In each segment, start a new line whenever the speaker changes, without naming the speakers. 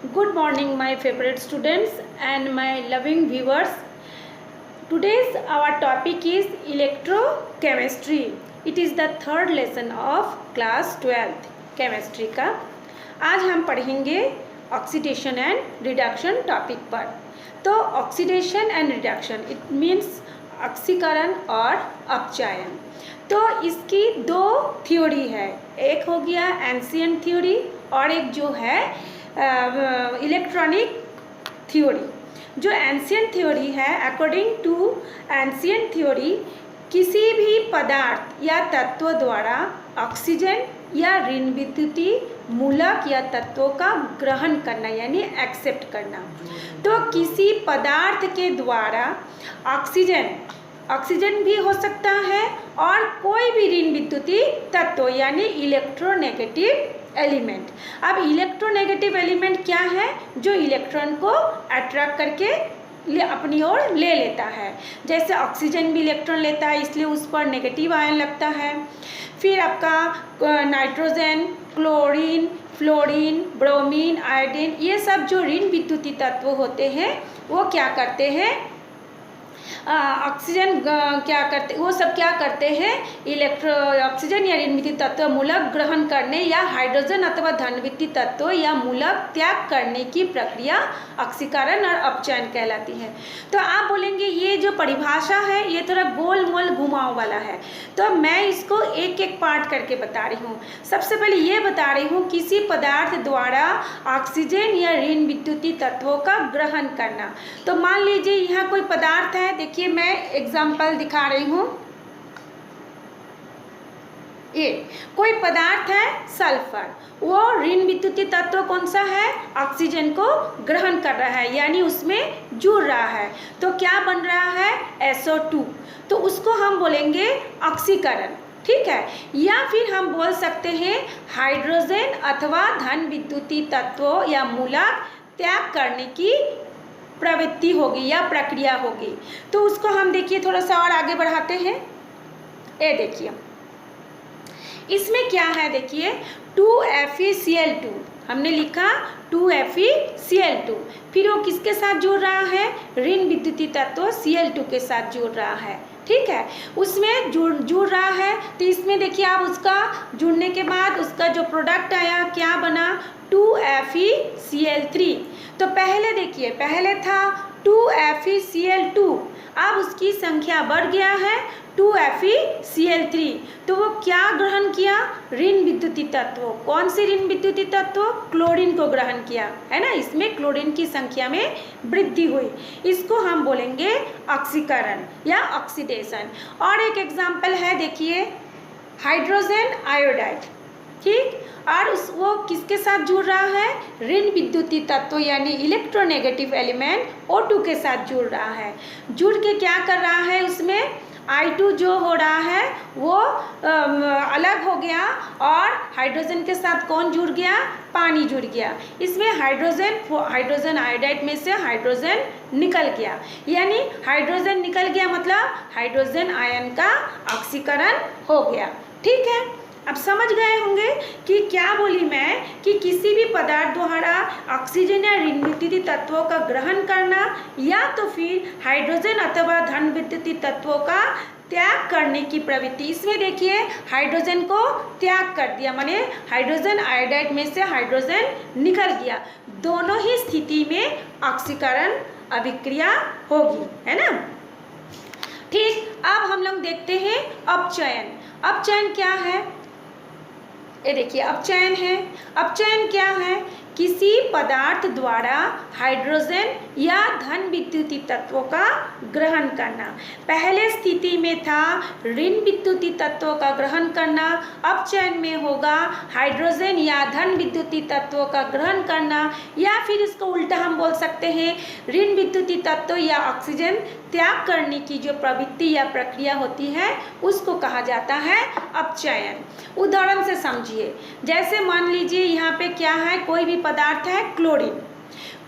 Good morning, my favorite students and my loving viewers. Today's our topic is electrochemistry. It is the third lesson of class 12th chemistry का. आज हम पढ़ेंगे oxidation and reduction topic पर. तो oxidation and reduction it means ऑक्सीकरण और अपचयन. तो इसकी दो थ्योरी है. एक हो गया एंशिएंट थ्योरी और एक जो है इलेक्ट्रॉनिक थ्योरी. जो एंशिएंट थ्योरी है, अकॉर्डिंग टू एंशिएंट थ्योरी, किसी भी पदार्थ या तत्व द्वारा ऑक्सीजन या ऋण विद्युतीय मूलक या तत्वों का ग्रहण करना यानी एक्सेप्ट करना. तो किसी पदार्थ के द्वारा ऑक्सीजन भी हो सकता है और कोई भी ऋण विद्युतीय तत्व यानी इलेक्ट्रोनेगेटिव एलिमेंट. अब इलेक्ट्रोनेगेटिव एलिमेंट क्या है? जो इलेक्ट्रॉन को अट्रैक्ट करके अपनी ओर ले लेता है. जैसे ऑक्सीजन भी इलेक्ट्रॉन लेता है, इसलिए उस पर नेगेटिव आयन लगता है. फिर आपका nitrogen, chlorine, fluorine, bromine, iodine, ये सब जो ऋण विद्युतीय तत्व होते हैं वो क्या करते हैं, ऑक्सीजन वो सब क्या करते हैं, ऑक्सीजन या ऋण विद्युतीय तत्व मूलक ग्रहण करने या हाइड्रोजन अथवा धन विद्युतीय तत्व या मूलक त्याग करने की प्रक्रिया ऑक्सीकरण और अपचयन कहलाती है. तो आप बोलेंगे ये जो परिभाषा है ये थोड़ा गोल मोल घुमाव वाला है, तो मैं इसको एक एक पार्ट करके बता रही हूँ. सबसे पहले ये बता रही हूँ किसी पदार्थ द्वारा ऑक्सीजन या ऋण विद्युतीय तत्वों का ग्रहण करना. तो मान लीजिए यहाँ कोई पदार्थ है, देखिए मैं एग्जाम्पल दिखा रही हूँ. ये कोई पदार्थ है सल्फर, वो ऋण विद्युतीय तत्व कौन सा है, ऑक्सीजन को ग्रहण कर रहा है यानी उसमें जुड़ रहा है. तो क्या बन रहा है, SO2. तो उसको हम बोलेंगे ऑक्सीकरण, ठीक है. या फिर हम बोल सकते हैं हाइड्रोजन अथवा धन विद्युतीय तत्वों या मूलक त्याग करने की प्रवृत्ति होगी या प्रक्रिया होगी. तो उसको हम देखिए थोड़ा सा और आगे बढ़ाते हैं. ये देखिए इसमें क्या है, देखिए 2FeCl2 हमने लिखा 2FeCl2. फिर वो किसके साथ जुड़ रहा है, ऋण विद्युतीय तत्व Cl2 के साथ जुड़ रहा है, ठीक है. उसमें जुड़ रहा है. तो इसमें देखिए आप उसका जुड़ने के बाद उसका जो प्रोडक्ट आया क्या बना, 2FeCl3. तो पहले देखिए, पहले था 2FeCl2, अब उसकी संख्या बढ़ गया है 2FeCl3. तो वो क्या ग्रहण किया, ऋण विद्युतीय तत्व. कौन से ऋण विद्युतीय तत्व, क्लोरीन को ग्रहण किया है ना. इसमें क्लोरीन की संख्या में वृद्धि हुई. इसको हम बोलेंगे ऑक्सीकरण या ऑक्सीडेशन. और एक एग्जाम्पल है, देखिए हाइड्रोजन आयोडाइड, ठीक. और वो किसके साथ जुड़ रहा है, ऋण विद्युतीय तत्व यानी इलेक्ट्रोनेगेटिव एलिमेंट O2 के साथ जुड़ रहा है. जुड़ के क्या कर रहा है, उसमें I2 जो हो रहा है वो अलग हो गया और हाइड्रोजन के साथ कौन जुड़ गया, पानी जुड़ गया. इसमें हाइड्रोजन आयोडाइड में से हाइड्रोजन निकल गया, यानी हाइड्रोजन निकल गया मतलब हाइड्रोजन आयन का ऑक्सीकरण हो गया, ठीक है. अब समझ गए होंगे कि क्या बोली मैं, कि किसी भी पदार्थ द्वारा ऑक्सीजन या ऋण विद्युतीय तत्वों का ग्रहण करना या तो फिर हाइड्रोजन अथवा धन विद्युतीय तत्वों का त्याग करने की प्रवृत्ति. इसमें देखिए हाइड्रोजन को त्याग कर दिया, माने हाइड्रोजन आयोडाइड में से हाइड्रोजन निकल गया. दोनों ही स्थिति में ऑक्सीकरण अभिक्रिया होगी, है ना. ठीक. अब हम लोग देखते हैं अपचयन. अपचयन क्या है, ये देखिए अपचयन है. अपचयन क्या है, किसी पदार्थ द्वारा हाइड्रोजन या धन विद्युतीय तत्वों का ग्रहण करना. पहले स्थिति में था ऋण विद्युतीय तत्वों का ग्रहण करना, अपचयन में होगा हाइड्रोजन या धन विद्युतीय तत्वों का ग्रहण करना. या फिर इसको उल्टा हम बोल सकते हैं ऋण विद्युतीय तत्व या ऑक्सीजन त्याग करने की जो प्रवृत्ति या प्रक्रिया होती है उसको कहा जाता है अपचयन. उदाहरण से समझिए, जैसे मान लीजिए यहाँ पे क्या है, कोई भी पदार्थ है क्लोरीन.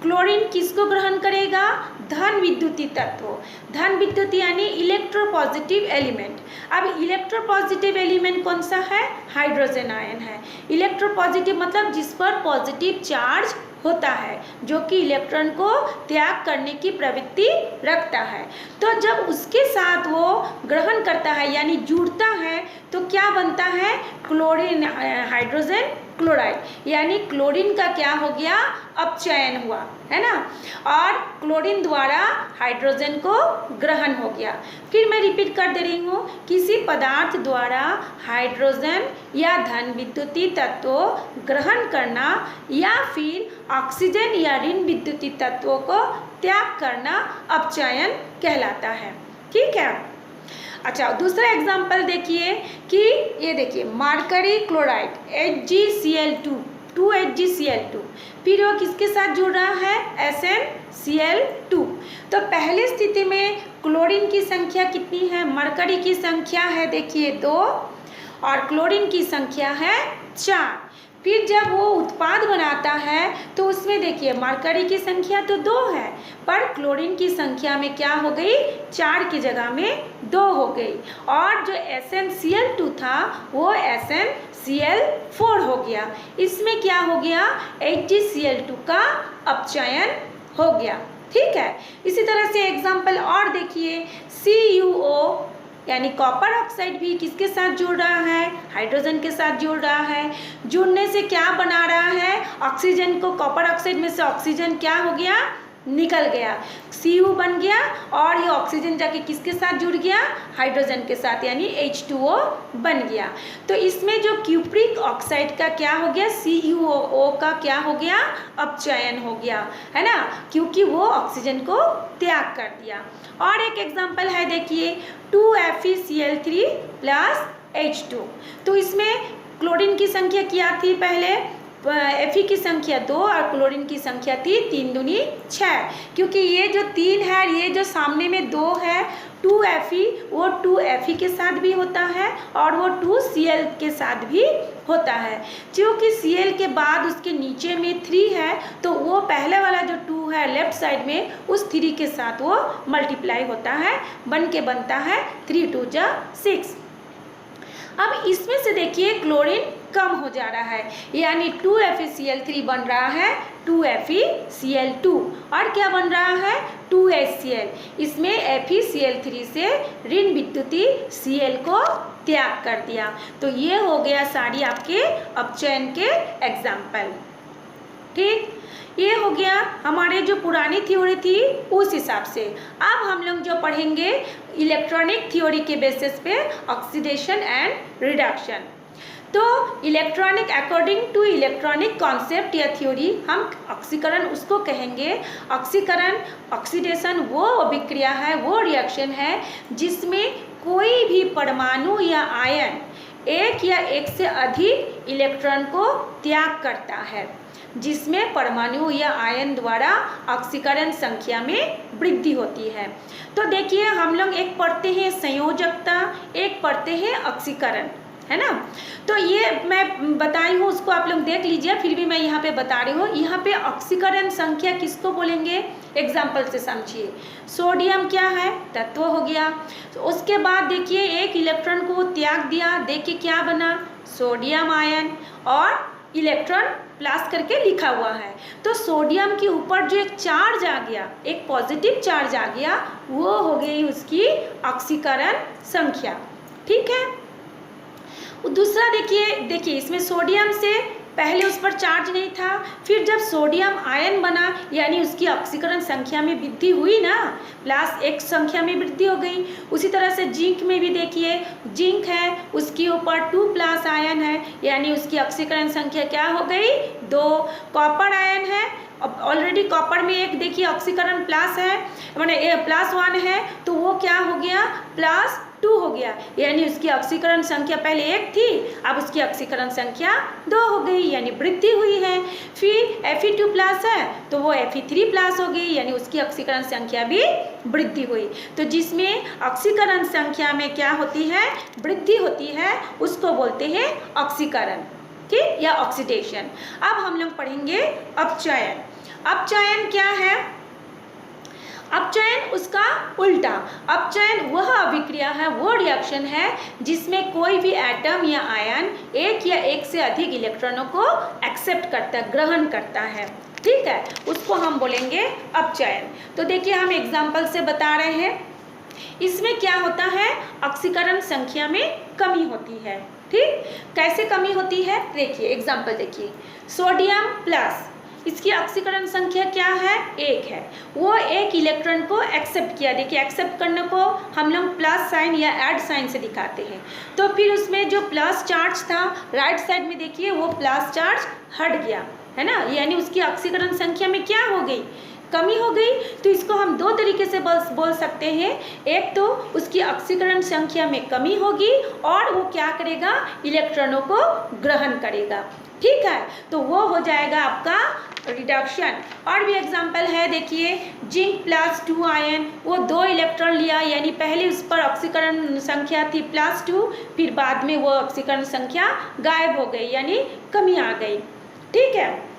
क्लोरीन किसको ग्रहण करेगा, धन विद्युतीय तत्व. धन विद्युतीय यानी इलेक्ट्रोपॉजिटिव एलिमेंट. अब इलेक्ट्रोपॉजिटिव एलिमेंट कौन सा है, हाइड्रोजन आयन है. इलेक्ट्रोपॉजिटिव मतलब जिस पर पॉजिटिव चार्ज होता है, जो कि इलेक्ट्रॉन को त्याग करने की प्रवृत्ति रखता है। तो जब उसके साथ वो ग्रहण करता है यानी जुड़ता है तो क्या बनता है, क्लोरीन हाइड्रोजन क्लोराइड, यानी क्लोरीन का क्या हो गया, अपचयन हुआ, है ना, और क्लोरीन द्वारा हाइड्रोजन को ग्रहण हो गया। फिर मैं रिपीट कर दे रही हूँ, किसी पदार्थ द्वारा हाइड्रोजन या धन विद्युतीय तत्व ग्रहण करना या फिर ऑक्सीजन या ऋण विद्युतीय तत्वों को त्याग करना अपचयन कहलाता है। ठीक है। अच्छा, दूसरा एग्जाम्पल देखिए कि ये देखिए मरकरी क्लोराइड HgCl2 2HgCl2, फिर वो किसके साथ जुड़ रहा है, SnCl2। तो पहली स्थिति में क्लोरीन की संख्या कितनी है, मरकरी की संख्या है देखिए 2 और क्लोरीन की संख्या है 4। फिर जब वो उत्पाद बनाता है तो उसमें देखिए मरकरी की संख्या तो 2 है पर क्लोरीन की संख्या में क्या हो गई, 4 की जगह में 2 हो गई, और जो SnCl2 था वो SnCl4 हो गया। इसमें क्या हो गया, HgCl2 का अपचयन हो गया। ठीक है। इसी तरह से एग्जाम्पल और देखिए, CuO यानी कॉपर ऑक्साइड भी किसके साथ जुड़ रहा है, हाइड्रोजन के साथ जुड़ रहा है। जुड़ने से क्या बना रहा है, ऑक्सीजन को, कॉपर ऑक्साइड में से ऑक्सीजन क्या हो गया, निकल गया, Cu बन गया, और ये ऑक्सीजन जाके किसके साथ जुड़ गया, हाइड्रोजन के साथ, यानी H2O बन गया। तो इसमें जो क्यूप्रिक ऑक्साइड का क्या हो गया, CuO का क्या हो गया, अपचयन हो गया, है ना, क्योंकि वो ऑक्सीजन को त्याग कर दिया। और एक एग्जाम्पल है देखिए 2FeCl3 प्लस H2। तो इसमें क्लोरीन की संख्या क्या थी, पहले Fe की संख्या 2 और क्लोरीन की संख्या थी 3 दूनी 6, क्योंकि ये जो 3 है, ये जो सामने में 2 है 2Fe, वो 2Fe के साथ भी होता है और वो 2Cl के साथ भी होता है। क्योंकि Cl के बाद उसके नीचे में 3 है तो वो पहले वाला जो 2 है लेफ्ट साइड में, उस 3 के साथ वो मल्टीप्लाई होता है, बन के बनता है 3 2 जा 6। अब इसमें से देखिए क्लोरीन कम हो जा रहा है, यानी 2FeCl3 बन रहा है 2FeCl2, और क्या बन रहा है, 2HCl। इसमें FeCl3 से ऋण विद्युतीय Cl को त्याग कर दिया। तो ये हो गया सारी आपके अपचयन के एग्जाम्पल। ठीक, ये हो गया हमारे जो पुरानी थ्योरी थी उस हिसाब से। अब हम लोग जो पढ़ेंगे इलेक्ट्रॉनिक थ्योरी के बेसिस पे ऑक्सीडेशन एंड रिडक्शन। तो electronic, according to electronic concept या थ्योरी, हम ऑक्सीकरण उसको कहेंगे। ऑक्सीकरण, ऑक्सीडेशन वो अभिक्रिया है, वो रिएक्शन है जिसमें कोई भी परमाणु या आयन एक या एक से अधिक इलेक्ट्रॉन को त्याग करता है, जिसमें परमाणु या आयन द्वारा ऑक्सीकरण संख्या में वृद्धि होती है। तो देखिए हम लोग एक पढ़ते हैं संयोजकता, एक पढ़ते हैं ऑक्सीकरण, है ना। तो ये मैं बताई हूँ, उसको आप लोग देख लीजिए, फिर भी मैं यहाँ पे बता रही हूँ। यहाँ पे ऑक्सीकरण संख्या किसको बोलेंगे, एग्जाम्पल से समझिए। सोडियम क्या है, तत्व हो गया। तो उसके बाद देखिए एक इलेक्ट्रॉन को वो त्याग दिया, देखिए क्या बना, सोडियम आयन, और इलेक्ट्रॉन प्लस करके लिखा हुआ है। तो सोडियम के ऊपर जो एक चार्ज आ गया, एक पॉजिटिव चार्ज आ गया, वो हो गई उसकी ऑक्सीकरण संख्या। ठीक है। दूसरा देखिए इसमें सोडियम से पहले उस पर चार्ज नहीं था, फिर जब सोडियम आयन बना यानी उसकी ऑक्सीकरण संख्या में वृद्धि हुई ना, प्लस एक संख्या में वृद्धि हो गई। उसी तरह से जिंक में भी देखिए, जिंक है उसके ऊपर 2+ आयन है यानी उसकी ऑक्सीकरण संख्या क्या हो गई, 2। कॉपर आयन है, अब ऑलरेडी कॉपर में एक देखिए ऑक्सीकरण प्लस है, माने +1 है, तो वो क्या हो गया, +2 हो गया, यानी उसकी ऑक्सीकरण संख्या पहले 1 थी, अब उसकी ऑक्सीकरण संख्या 2 हो गई, यानी वृद्धि हुई है। फिर Fe2+ है तो वो Fe3+ हो गई, यानी उसकी ऑक्सीकरण संख्या भी वृद्धि हुई। तो जिसमें ऑक्सीकरण संख्या में क्या होती है, वृद्धि होती है, उसको बोलते हैं ऑक्सीकरण, ठीक, या ऑक्सीडेशन। अब हम लोग पढ़ेंगे अपचयन। अपचयन क्या है, अपचयन उसका उल्टा। अपचयन वह अभिक्रिया है, वो रिएक्शन है जिसमें कोई भी एटम या आयन एक या एक से अधिक इलेक्ट्रॉनों को एक्सेप्ट करता है, ग्रहण करता है। ठीक है, उसको हम बोलेंगे अपचयन। तो देखिए हम एग्जाम्पल से बता रहे हैं, इसमें क्या होता है, ऑक्सीकरण संख्या में कमी होती है। ठीक, कैसे कमी होती है, देखिए एग्जाम्पल देखिए, सोडियम प्लस, इसकी ऑक्सीकरण संख्या क्या है, 1 है, वो एक इलेक्ट्रॉन को एक्सेप्ट किया। देखिए एक्सेप्ट करने को हम लोग प्लस साइन या ऐड साइन से दिखाते हैं। तो फिर उसमें जो प्लस चार्ज था राइट साइड में देखिए वो प्लस चार्ज हट गया, है ना, यानी उसकी ऑक्सीकरण संख्या में क्या हो गई, कमी हो गई। तो इसको हम दो तरीके से बोल सकते हैं, एक तो उसकी ऑक्सीकरण संख्या में कमी होगी और वो क्या करेगा, इलेक्ट्रॉनों को ग्रहण करेगा। ठीक है, तो वो हो जाएगा आपका रिडक्शन। और भी एग्जाम्पल है, देखिए जिंक प्लस 2 आयन, वो 2 इलेक्ट्रॉन लिया, यानी पहले उस पर ऑक्सीकरण संख्या थी +2, फिर बाद में वो ऑक्सीकरण संख्या गायब हो गई, यानी कमी आ गई। ठीक है,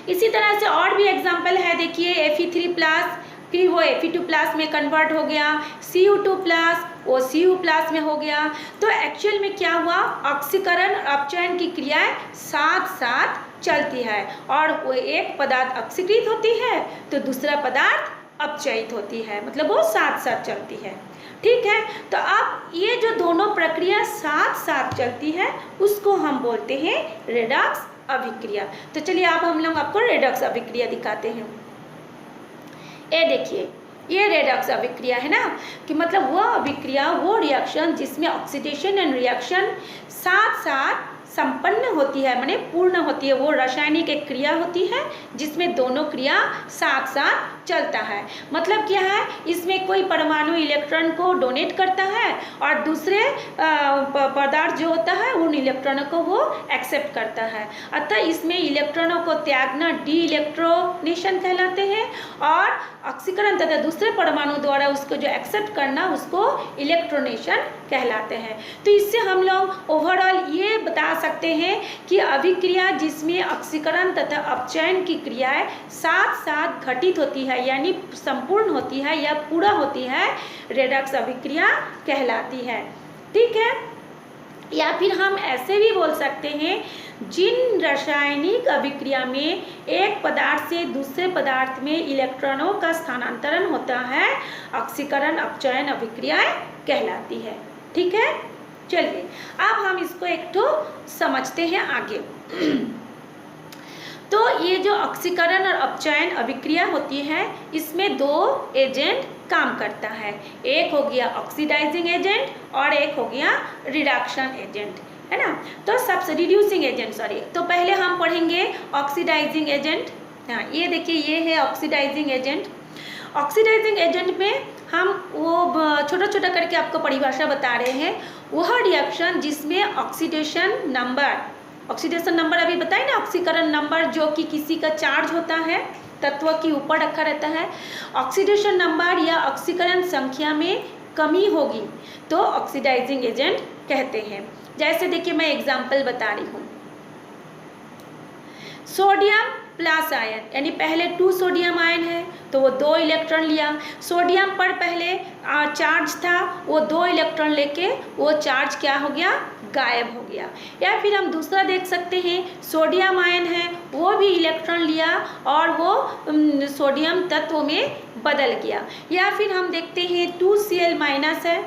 इसी तरह से और भी एग्जाम्पल है, देखिए Fe3+, फिर वो Fe2+ में कन्वर्ट हो गया, Cu2+, वो Cu+ में हो गया। तो एक्चुअल में क्या हुआ, ऑक्सीकरण अपचयन की क्रियाएं साथ साथ चलती है और वो एक पदार्थ ऑक्सीकृत होती है तो दूसरा पदार्थ अपचयित होती है, मतलब वो साथ साथ चलती है। ठीक है, तो अब ये जो दोनों प्रक्रिया साथ साथ चलती है उसको हम बोलते हैं रेडॉक्स अभिक्रिया। तो चलिए अब हम लोग आपको रेडॉक्स अभिक्रिया दिखाते हैं। ये देखिए, ये रेडॉक्स अभिक्रिया है ना, कि मतलब वो अभिक्रिया, वो रिएक्शन जिसमें ऑक्सीडेशन एंड रिएक्शन साथ साथ संपन्न होती है, माने पूर्ण होती है। वो रासायनिक एक क्रिया होती है जिसमें दोनों क्रिया साथ साथ चलता है। मतलब क्या है, इसमें कोई परमाणु इलेक्ट्रॉन को डोनेट करता है और दूसरे पदार्थ जो होता है उन इलेक्ट्रॉनों को वो एक्सेप्ट करता है। अतः इसमें इलेक्ट्रॉनों को त्यागना डी इलेक्ट्रोनेशन कहलाते हैं और ऑक्सीकरण तथा दूसरे परमाणु द्वारा उसको जो एक्सेप्ट करना उसको इलेक्ट्रोनेशन कहलाते हैं। तो इससे हम लोग ओवरऑल ये बता सकते हैं कि अभिक्रिया जिसमें ऑक्सीकरण तथा अपचयन की क्रियाएं साथ साथ घटित होती है, यानी संपूर्ण होती है या पूरा होती है, रेडॉक्स अभिक्रिया कहलाती है। ठीक है, या फिर हम ऐसे भी बोल सकते हैं, जिन रासायनिक अभिक्रिया में एक पदार्थ से दूसरे पदार्थ में इलेक्ट्रॉनों का स्थानांतरण होता है, ऑक्सीकरण अपचयन अभिक्रियाएं कहलाती है। ठीक है, चलिए अब हम इसको एक तो समझते हैं आगे। तो ये जो ऑक्सीकरण और अपचयन अभिक्रिया होती है, इसमें 2 एजेंट काम करता है, एक हो गया ऑक्सीडाइजिंग एजेंट और एक हो गया रिडक्शन एजेंट, है ना। तो सबसे रिड्यूसिंग एजेंट, सॉरी, तो पहले हम पढ़ेंगे ऑक्सीडाइजिंग एजेंट। हाँ, ये देखिए, ये है ऑक्सीडाइजिंग एजेंट। ऑक्सीडाइजिंग एजेंट में हम वो छोटा छोटा करके आपको परिभाषा बता रहे हैं, वह रिएक्शन जिसमें ऑक्सीडेशन नंबर अभी बताए ना, ऑक्सीकरण नंबर जो कि किसी का चार्ज होता है तत्व के ऊपर रखा रहता है, ऑक्सीडेशन नंबर या ऑक्सीकरण संख्या में कमी होगी तो ऑक्सीडाइजिंग एजेंट कहते हैं। जैसे देखिए मैं एग्जांपल बता रही हूँ, सोडियम प्लस आयन, यानी पहले 2 सोडियम आयन है तो वो 2 इलेक्ट्रॉन लिया, सोडियम पर पहले चार्ज था, वो 2 इलेक्ट्रॉन लेके वो चार्ज क्या हो गया, गायब हो गया। या फिर हम दूसरा देख सकते हैं, सोडियम आयन है, वो भी इलेक्ट्रॉन लिया और वो सोडियम तत्व में बदल गया। या फिर हम देखते हैं 2Cl- है,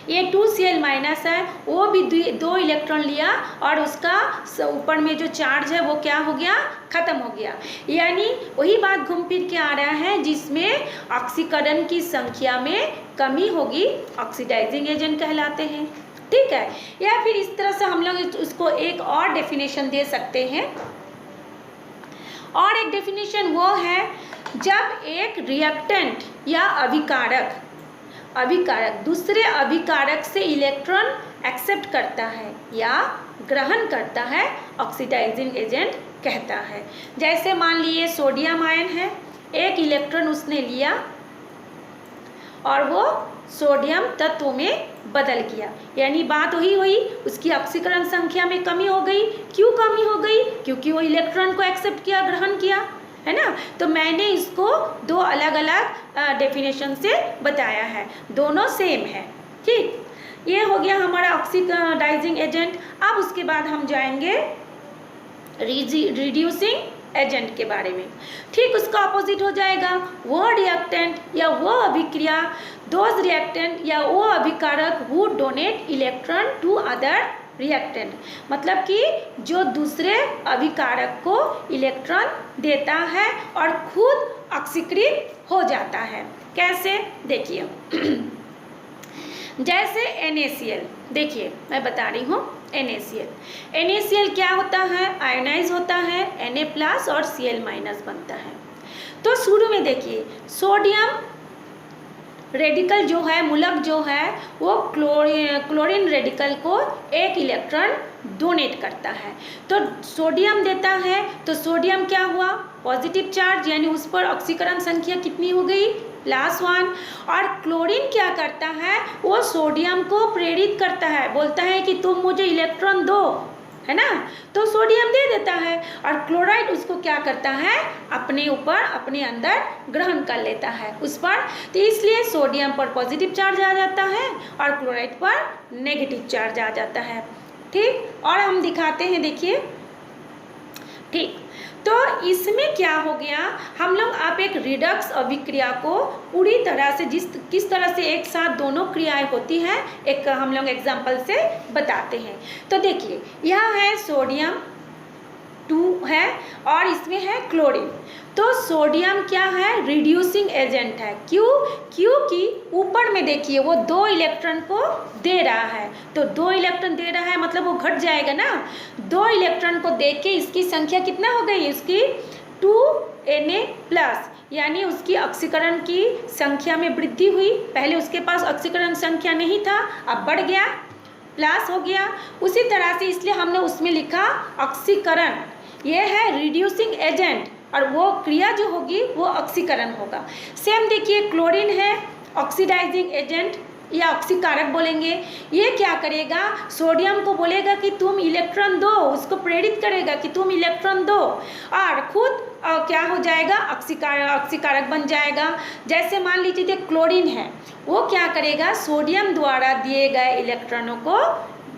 ये 2Cl- है, वो भी 2 इलेक्ट्रॉन लिया और उसका ऊपर में जो चार्ज है वो क्या हो गया, खत्म हो गया। यानी वही बात घूम फिर के आ रहा है, जिसमें ऑक्सीकरण की संख्या में कमी होगी, ऑक्सीडाइजिंग एजेंट कहलाते हैं। ठीक है, या फिर इस तरह से हम लोग उसको एक और डेफिनेशन दे सकते हैं। और एक डेफिनेशन वो है, जब एक रिएक्टेंट या अभिकारक दूसरे अभिकारक से इलेक्ट्रॉन एक्सेप्ट करता है या ग्रहण करता है, ऑक्सीडाइजिंग एजेंट कहता है। जैसे मान लिए सोडियम आयन है, एक इलेक्ट्रॉन उसने लिया और वो सोडियम तत्व में बदल गया, यानी बात वही हुई, उसकी ऑक्सीकरण संख्या में कमी हो गई। क्यों कमी हो गई, क्योंकि वो इलेक्ट्रॉन को एक्सेप्ट किया, ग्रहण किया, है ना। तो मैंने इसको 2 अलग अलग डेफिनेशन से बताया है, दोनों सेम है। ठीक, ये हो गया हमारा ऑक्सीडाइजिंग एजेंट। अब उसके बाद हम जाएंगे रिड्यूसिंग एजेंट के बारे में। ठीक उसका ऑपोजिट हो जाएगा वो रिएक्टेंट या वो अभिक्रिया, दोज रिएक्टेंट या वो अभिकारक who donate electron to other reactant, मतलब कि जो दूसरे अभिकारक को इलेक्ट्रॉन देता है और खुद ऑक्सीकृत हो जाता है। कैसे देखिए जैसे NaCl, देखिए मैं बता रही हूँ NaCl क्या होता है, आयोनाइज होता है, Na+ और Cl- बनता है। तो शुरू में देखिए सोडियम रेडिकल जो है, मूलक जो है वो क्लोरीन रेडिकल को एक इलेक्ट्रॉन डोनेट करता है। तो सोडियम देता है तो सोडियम क्या हुआ, पॉजिटिव चार्ज, यानी उस पर ऑक्सीकरण संख्या कितनी हो गई, +1। और क्लोरीन क्या करता है, वो सोडियम को प्रेरित करता है, बोलता है कि तुम मुझे इलेक्ट्रॉन दो, है ना। तो सोडियम दे देता है और क्लोराइड उसको क्या करता है, अपने ऊपर अपने अंदर ग्रहण कर लेता है उस पर। तो इसलिए सोडियम पर पॉजिटिव चार्ज आ जाता है और क्लोराइड पर नेगेटिव चार्ज आ जाता है। ठीक, और हम दिखाते हैं, देखिए। ठीक, तो इसमें क्या हो गया, हम लोग आप एक रिडक्स अभिक्रिया को पूरी तरह से किस तरह से एक साथ दोनों क्रियाएं होती हैं, एक हम लोग एग्जांपल से बताते हैं। तो देखिए यह है सोडियम 2 है और इसमें है क्लोरीन। तो सोडियम क्या है, रिड्यूसिंग एजेंट है। क्योंकि ऊपर में देखिए वो 2 इलेक्ट्रॉन को दे रहा है, तो 2 इलेक्ट्रॉन दे रहा है मतलब वो घट जाएगा ना। 2 इलेक्ट्रॉन को दे के इसकी संख्या कितना हो गई, उसकी 2Na+, यानी उसकी ऑक्सीकरण की संख्या में वृद्धि हुई। पहले उसके पास ऑक्सीकरण संख्या नहीं था, अब बढ़ गया, प्लस हो गया। उसी तरह से इसलिए हमने उसमें लिखा ऑक्सीकरण, ये है रिड्यूसिंग एजेंट और वो क्रिया जो होगी वो ऑक्सीकरण होगा। सेम देखिए क्लोरीन है ऑक्सीडाइजिंग एजेंट या ऑक्सीकारक बोलेंगे। ये क्या करेगा, सोडियम को बोलेगा कि तुम इलेक्ट्रॉन दो, उसको प्रेरित करेगा कि तुम इलेक्ट्रॉन दो और खुद क्या हो जाएगा, ऑक्सीकारक बन जाएगा। जैसे मान लीजिए क्लोरीन है, वो क्या करेगा, सोडियम द्वारा दिए गए इलेक्ट्रॉनों को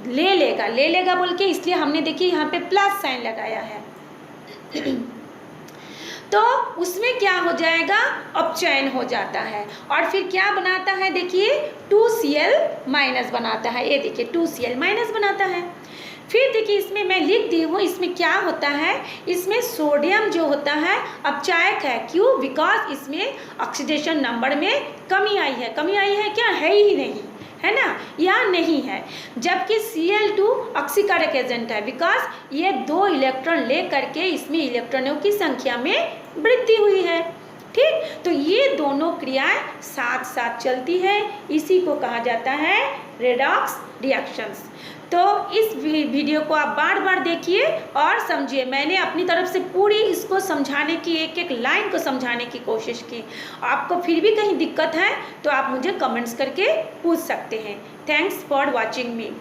ले लेगा बोल के इसलिए हमने देखिए यहाँ पे प्लस साइन लगाया है। तो उसमें क्या हो जाएगा, अपचयन हो जाता है और फिर क्या बनाता है, देखिए 2Cl- बनाता है। ये देखिए 2Cl- बनाता है। फिर देखिए इसमें मैं लिख दी हूँ, इसमें क्या होता है, इसमें सोडियम जो होता है अपचायक है। क्यों, बिकॉज इसमें ऑक्सीडेशन नंबर में कमी आई है। क्या, है ही नहीं, है ना, या नहीं है। जबकि Cl2 ऑक्सीकारक एजेंट है, बिकॉज ये 2 इलेक्ट्रॉन ले करके इसमें इलेक्ट्रॉनों की संख्या में वृद्धि हुई है। ठीक, तो ये दोनों क्रियाएं साथ साथ चलती है, इसी को कहा जाता है रेडॉक्स रिएक्शंस। तो इस वीडियो को आप बार बार देखिए और समझिए। मैंने अपनी तरफ से पूरी इसको समझाने की, एक एक लाइन को समझाने की कोशिश की। आपको फिर भी कहीं दिक्कत है तो आप मुझे कमेंट्स करके पूछ सकते हैं। Thanks for watching me.